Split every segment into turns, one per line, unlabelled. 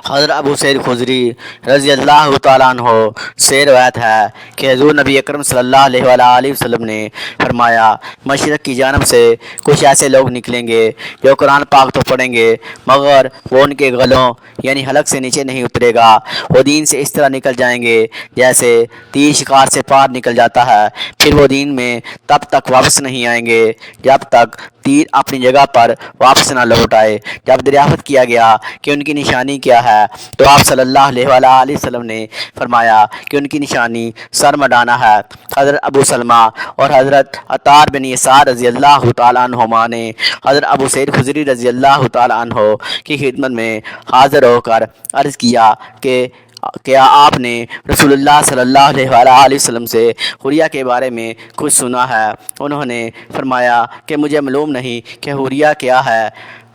حضرت ابو سعید خدری رضی اللہ تعالیٰ عنہ سے روایت ہے کہ حضور نبی اکرم صلی اللہ علیہ وآلہ وسلم نے فرمایا، مشرق کی جانب سے کچھ ایسے لوگ نکلیں گے جو قرآن پاک تو پڑھیں گے مگر وہ ان کے گلوں یعنی حلق سے نیچے نہیں اترے گا۔ وہ دین سے اس طرح نکل جائیں گے جیسے تیر شکار سے پار نکل جاتا ہے، پھر وہ دین میں تب تک واپس نہیں آئیں گے جب تک تیر اپنی جگہ پر واپس نہ لوٹ آئے۔ جب دریافت کیا گیا کہ ان کی نشانی کیا ہے تو آپ صلی اللہ علیہ وآلہ وسلم نے فرمایا کہ ان کی نشانی سر مڈانا ہے۔ حضرت ابو سلمہ اور حضرت عطار بن یسار رضی اللہ تعالیٰ عنہما نے حضرت ابو سعید خدری رضی اللہ تعالیٰ عنہ کی خدمت میں حاضر ہو کر عرض کیا کہ کیا آپ نے رسول اللہ صلی اللہ علیہ وآلہ وسلم سے حریہ کے بارے میں کچھ سنا ہے؟ انہوں نے فرمایا کہ مجھے معلوم نہیں کہ حریہ کیا ہے۔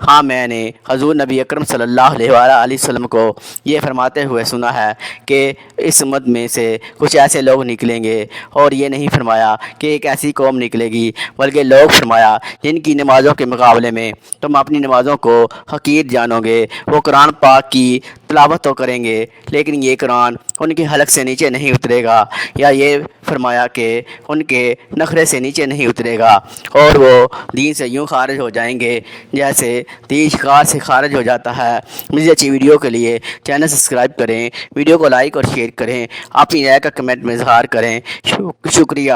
ہاں، میں نے حضور نبی اکرم صلی اللہ علیہ وآلہ وسلم کو یہ فرماتے ہوئے سنا ہے کہ اس امت میں سے کچھ ایسے لوگ نکلیں گے، اور یہ نہیں فرمایا کہ ایک ایسی قوم نکلے گی، بلکہ لوگ فرمایا جن کی نمازوں کے مقابلے میں تم اپنی نمازوں کو حقیر جانو گے۔ وہ قرآن پاک کی تلاوت تو کریں گے لیکن یہ قرآن ان کے حلق سے نیچے نہیں اترے گا، یا یہ فرمایا کہ ان کے نخرے سے نیچے نہیں اترے گا، اور وہ دین سے یوں خارج ہو جائیں گے جیسے تیر شکار سے خارج ہو جاتا ہے۔ مزید اچھی ویڈیو کے لیے چینل سبسکرائب کریں، ویڈیو کو لائک اور شیئر کریں، اپنی رائے کا کمنٹ میں اظہار کریں۔ شکریہ۔